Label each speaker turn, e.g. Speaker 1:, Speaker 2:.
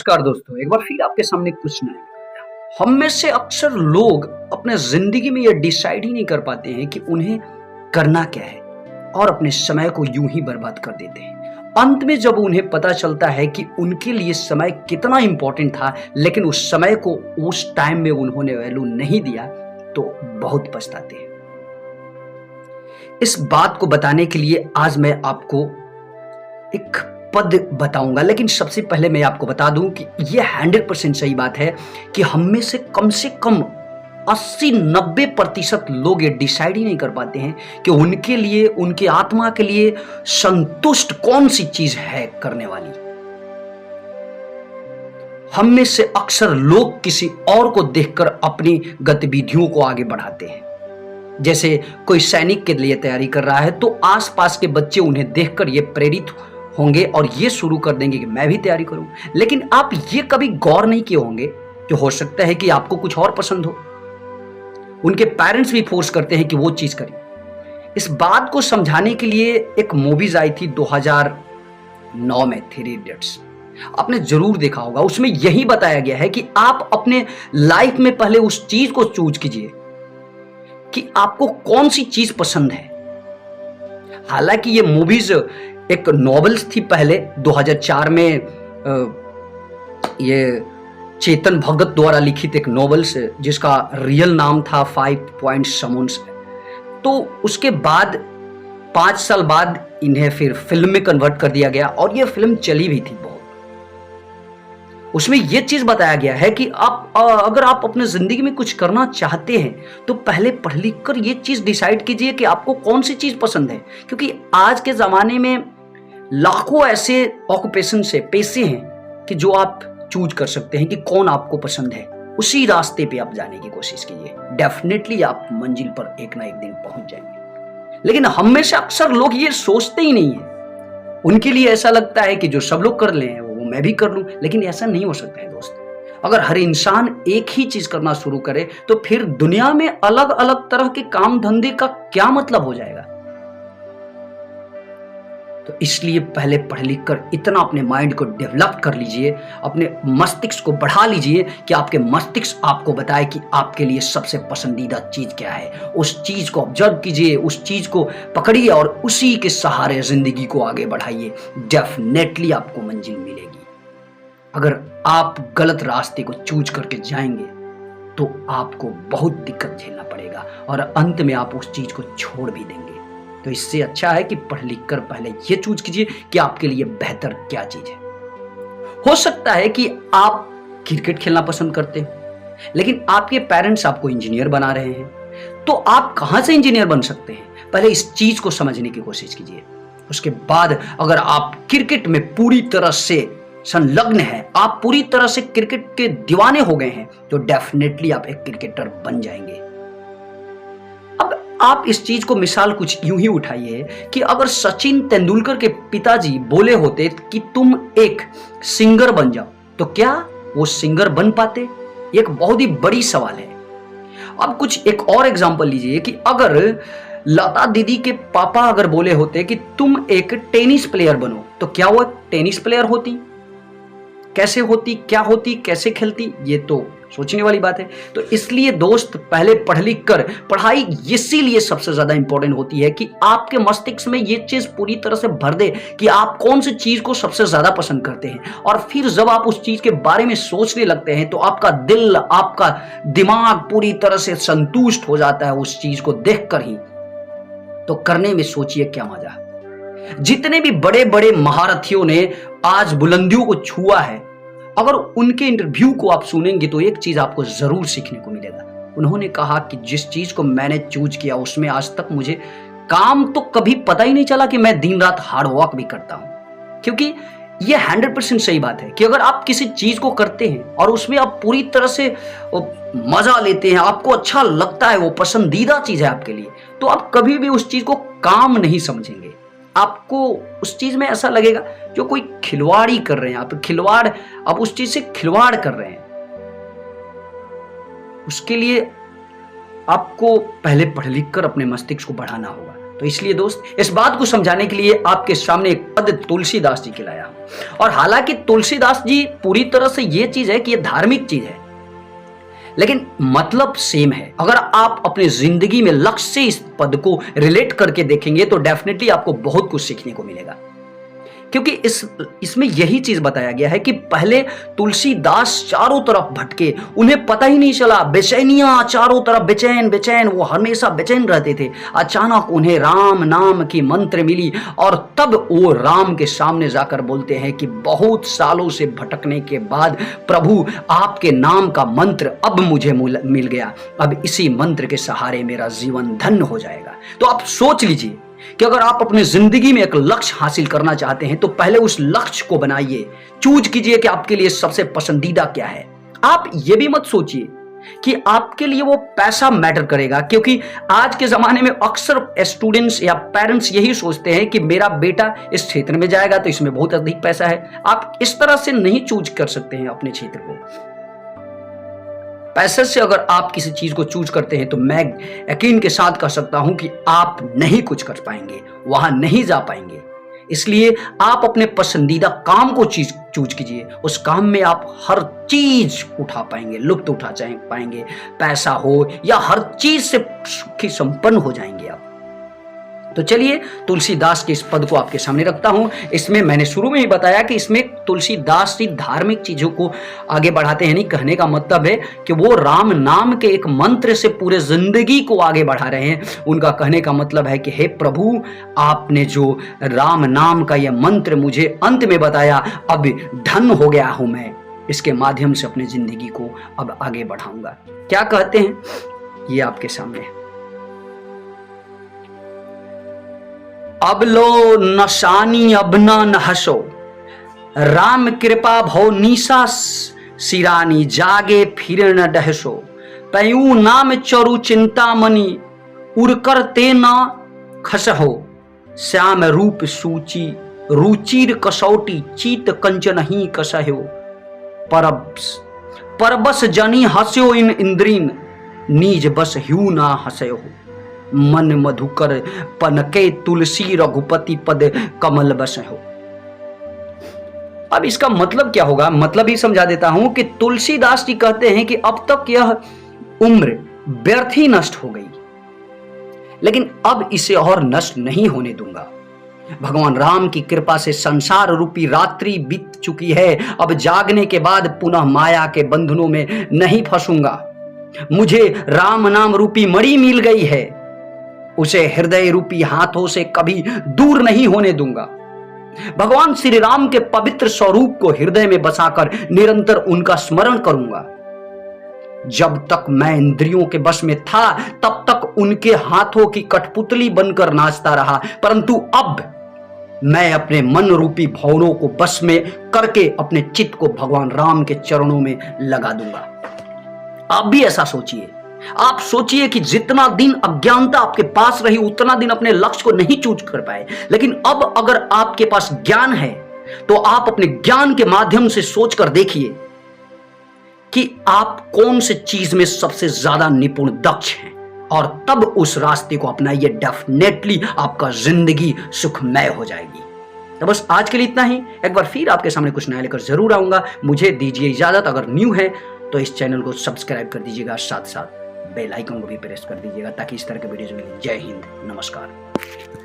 Speaker 1: नमस्कार दोस्तों, एक बार फिर आपके सामने कुछ नया। हम में से अक्सर लोग अपने ज़िंदगी में ये डिसाइड ही नहीं कर पाते हैं कि उन्हें करना क्या है और अपने समय को यूं ही बर्बाद कर देते हैं। अंत में जब उन्हें पता चलता है कि उनके लिए समय कितना इम्पोर्टेंट था, लेकिन उस समय को उस टाइम में उन्होंने वैल्यू नहीं दिया, तो बहुत पछताते हैं। इस बात को बताने के लिए आज मैं आपको एक पद बताऊंगा, लेकिन सबसे पहले मैं आपको बता दूं कि यह 100% सही बात है कि हम में से कम 80-90% लोग ये डिसाइड ही नहीं कर पाते हैं कि उनके लिए, उनके आत्मा के लिए संतुष्ट कौन सी चीज है करने वाली। हम में से अक्सर लोग किसी और को देखकर अपनी गतिविधियों को आगे बढ़ाते हैं। जैसे कोई सैनिक के लिए तैयारी कर रहा है तो आसपास के बच्चे उन्हें देखकर ये प्रेरित होंगे और ये शुरू कर देंगे कि मैं भी तैयारी करूं। लेकिन आप ये कभी गौर नहीं किए होंगे कि हो सकता है कि आपको कुछ और पसंद हो। उनके पेरेंट्स भी फोर्स करते हैं कि वो चीज करें। इस बात को समझाने के लिए एक मूवीज आई थी 2009 में, 3 इडियट्स। आपने जरूर देखा होगा। उसमें यही बताया गया है कि आप अपने लाइफ में पहले उस चीज को चूज कीजिए कि आपको कौन सी चीज पसंद है। हालांकि ये मूवीज एक नॉवेल्स थी पहले 2004 में, ये चेतन भगत द्वारा लिखित एक नॉवेल्स जिसका रियल नाम था 5 पॉइंट समन्स। तो उसके बाद 5 साल बाद इन्हें फिर फिल्म में कन्वर्ट कर दिया गया और ये फिल्म चली भी थी बहुत। उसमें यह चीज बताया गया है कि आप अगर आप अपने जिंदगी में कुछ करना चाहते हैं तो पहले पढ़ लिख कर ये चीज डिसाइड कीजिए कि आपको कौन सी चीज पसंद है। क्योंकि आज के जमाने में लाखों ऐसे ऑक्यूपेशन से पेशे हैं कि जो आप चूज कर सकते हैं कि कौन आपको पसंद है। उसी रास्ते पे आप जाने की कोशिश कीजिए, डेफिनेटली आप मंजिल पर एक ना एक दिन पहुंच जाएंगे। लेकिन हम में से अक्सर लोग ये सोचते ही नहीं है। उनके लिए ऐसा लगता है कि जो सब लोग कर ले वो मैं भी कर लूं, लेकिन ऐसा नहीं हो सकता है दोस्त। अगर हर इंसान एक ही चीज करना शुरू करे तो फिर दुनिया में अलग अलग तरह के काम धंधे का क्या मतलब हो जाएगा। तो इसलिए पहले पढ़ लिख कर इतना अपने माइंड को डेवलप कर लीजिए, अपने मस्तिष्क को बढ़ा लीजिए कि आपके मस्तिष्क आपको बताए कि आपके लिए सबसे पसंदीदा चीज क्या है। उस चीज को ऑब्जर्व कीजिए, उस चीज को पकड़िए और उसी के सहारे जिंदगी को आगे बढ़ाइए। डेफिनेटली आपको मंजिल मिलेगी। अगर आप गलत रास्ते को चूज करके जाएंगे तो आपको बहुत दिक्कत झेलना पड़ेगा और अंत में आप उस चीज को छोड़ भी देंगे। तो इससे अच्छा है कि पढ़ लिख कर पहले ये चूज कीजिए कि आपके लिए बेहतर क्या चीज है। हो सकता है कि आप क्रिकेट खेलना पसंद करते हो, लेकिन आपके पेरेंट्स आपको इंजीनियर बना रहे हैं। तो आप कहां से इंजीनियर बन सकते हैं, पहले इस चीज को समझने की कोशिश कीजिए। उसके बाद अगर आप क्रिकेट में पूरी तरह से संलग्न है, आप पूरी तरह से क्रिकेट के दीवाने हो गए हैं, तो डेफिनेटली आप एक क्रिकेटर बन जाएंगे। अब आप इस चीज को मिसाल कुछ यूं ही उठाइए कि अगर सचिन तेंदुलकर के पिताजी बोले होते कि तुम एक सिंगर बन जाओ, तो क्या वो सिंगर बन पाते? एक बहुत ही बड़ी सवाल है। अब कुछ एक और एग्जांपल लीजिए कि अगर लता दीदी के पापा अगर बोले होते कि तुम एक टेनिस प्लेयर बनो, तो क्या वो टेनिस प्लेयर होती? कैसे होती, क्या होती, कैसे खेलती? ये तो सोचने वाली बात है। तो इसलिए दोस्त, पहले पढ़ लिख कर, पढ़ाई इसीलिए सबसे ज्यादा इंपॉर्टेंट होती है कि आपके मस्तिष्क में ये चीज पूरी तरह से भर दे कि आप कौन सी चीज को सबसे ज्यादा पसंद करते हैं। और फिर जब आप उस चीज के बारे में सोचने लगते हैं तो आपका दिल, आपका दिमाग पूरी तरह से संतुष्ट हो जाता है उस चीज को देखकर ही। तो करने में सोचिए क्या मजा। जितने भी बड़े बड़े महारथियों ने आज बुलंदियों को छुआ है, अगर उनके इंटरव्यू को आप सुनेंगे तो एक चीज आपको जरूर सीखने को मिलेगा। उन्होंने कहा कि जिस चीज को मैंने चूज किया उसमें आज तक मुझे काम तो कभी पता ही नहीं चला कि मैं दिन रात हार्ड वर्क भी करता हूं। क्योंकि यह 100% सही बात है कि अगर आप किसी चीज को करते हैं और उसमें आप पूरी तरह से मजा लेते हैं, आपको अच्छा लगता है, वो पसंदीदा चीज है आपके लिए, तो आप कभी भी उस चीज को काम नहीं समझेंगे। आपको उस चीज में ऐसा लगेगा जो कोई खिलवाड़ी कर रहे हैं, आप उस चीज से खिलवाड़ कर रहे हैं। उसके लिए आपको पहले पढ़ लिख कर अपने मस्तिष्क को बढ़ाना होगा। तो इसलिए दोस्त, इस बात को समझाने के लिए आपके सामने एक पद तुलसीदास जी के लाया हूं। और हालांकि तुलसीदास जी पूरी तरह से ये चीज है कि ये धार्मिक चीज है, लेकिन मतलब सेम है। अगर आप अपने जिंदगी में लक्ष्य से इस पद को रिलेट करके देखेंगे तो डेफिनेटली आपको बहुत कुछ सीखने को मिलेगा। क्योंकि इसमें यही चीज बताया गया है कि पहले तुलसीदास चारों तरफ भटके, उन्हें पता ही नहीं चला, बेचैनियां चारों तरफ, बेचैन बेचैन, वो हमेशा बेचैन रहते थे। अचानक उन्हें राम नाम की मंत्र मिली और तब वो राम के सामने जाकर बोलते हैं कि बहुत सालों से भटकने के बाद प्रभु आपके नाम का मंत्र अब मुझे मिल गया, अब इसी मंत्र के सहारे मेरा जीवन धन्य हो जाएगा। तो आप सोच लीजिए कि अगर आप अपनी जिंदगी में एक लक्ष्य हासिल करना चाहते हैं तो पहले उस लक्ष्य को बनाइए, चूज कीजिए कि आपके लिए सबसे पसंदीदा क्या है। आप ये भी मत सोचिए कि आपके लिए वो पैसा मैटर करेगा, क्योंकि आज के जमाने में अक्सर स्टूडेंट्स या पेरेंट्स यही सोचते हैं कि मेरा बेटा इस क्षेत्र में जाएगा तो इसमें बहुत अधिक पैसा है। आप इस तरह से नहीं चूज कर सकते हैं अपने क्षेत्र को। पैसे से अगर आप किसी चीज को चूज करते हैं तो मैं यकीन के साथ कह सकता हूं कि आप नहीं कुछ कर पाएंगे, वहां नहीं जा पाएंगे। इसलिए आप अपने पसंदीदा काम को चूज कीजिए। उस काम में आप हर चीज उठा पाएंगे, लुत्फ उठा पाएंगे, पैसा हो या हर चीज से सुखी संपन्न हो जाएंगे आप। तो चलिए तुलसीदास के इस पद को आपके सामने रखता हूं। इसमें मैंने शुरू में ही बताया कि इसमें तुलसीदास जी धार्मिक चीजों को आगे बढ़ाते हैं। नहीं, कहने का मतलब है कि वो राम नाम के एक मंत्र से पूरे जिंदगी को आगे बढ़ा रहे हैं। उनका कहने का मतलब है कि हे प्रभु, आपने जो राम नाम का यह मंत्र मुझे अंत में बताया, अब धन्य हो गया हूं मैं, इसके माध्यम से अपनी जिंदगी को अब आगे बढ़ाऊंगा। क्या कहते हैं ये आपके सामने है। अब लो नशानी अब न हसो, राम कृपा भो निशा सिरानी, जागे फिर न डहसो, पयू नाम चरु चिंतामणि, उड़कर ते न खसहो, श्याम रूप सूची रुचिर कसौटी, चीत कंचन ही कसहो, परबस जनी हस्यो इन इंद्रीन, नीज बस ह्यू ना हस्यो, मन मधुकर पनके तुलसी रघुपति पद कमल बस हो। अब इसका मतलब क्या होगा, मतलब ही समझा देता हूं कि तुलसीदास जी कहते हैं कि अब तक यह उम्र व्यर्थ ही नष्ट हो गई, लेकिन अब इसे और नष्ट नहीं होने दूंगा। भगवान राम की कृपा से संसार रूपी रात्रि बीत चुकी है, अब जागने के बाद पुनः माया के बंधनों में नहीं फंसूंगा। मुझे राम नाम रूपी मणि मिल गई है, उसे हृदय रूपी हाथों से कभी दूर नहीं होने दूंगा। भगवान श्री राम के पवित्र स्वरूप को हृदय में बसाकर निरंतर उनका स्मरण करूंगा। जब तक मैं इंद्रियों के बस में था तब तक उनके हाथों की कठपुतली बनकर नाचता रहा, परंतु अब मैं अपने मन रूपी भावों को बस में करके अपने चित्त को भगवान राम के चरणों में लगा दूंगा। आप भी ऐसा सोचिए। आप सोचिए कि जितना दिन अज्ञानता आपके पास रही उतना दिन अपने लक्ष्य को नहीं चूज कर पाए, लेकिन अब अगर आपके पास ज्ञान है तो आप अपने ज्ञान के माध्यम से सोचकर देखिए कि आप कौन से चीज में सबसे ज्यादा निपुण दक्ष हैं, और तब उस रास्ते को अपनाइए। डेफिनेटली आपका जिंदगी सुखमय हो जाएगी। तो बस आज के लिए इतना ही। एक बार फिर आपके सामने कुछ नया लेकर जरूर आऊंगा। मुझे दीजिए इजाजत। अगर न्यू है तो इस चैनल को सब्सक्राइब कर दीजिएगा, साथ साथ बेल आइकन को भी प्रेस कर दीजिएगा ताकि इस तरह के वीडियोज मिले। जय हिंद, नमस्कार।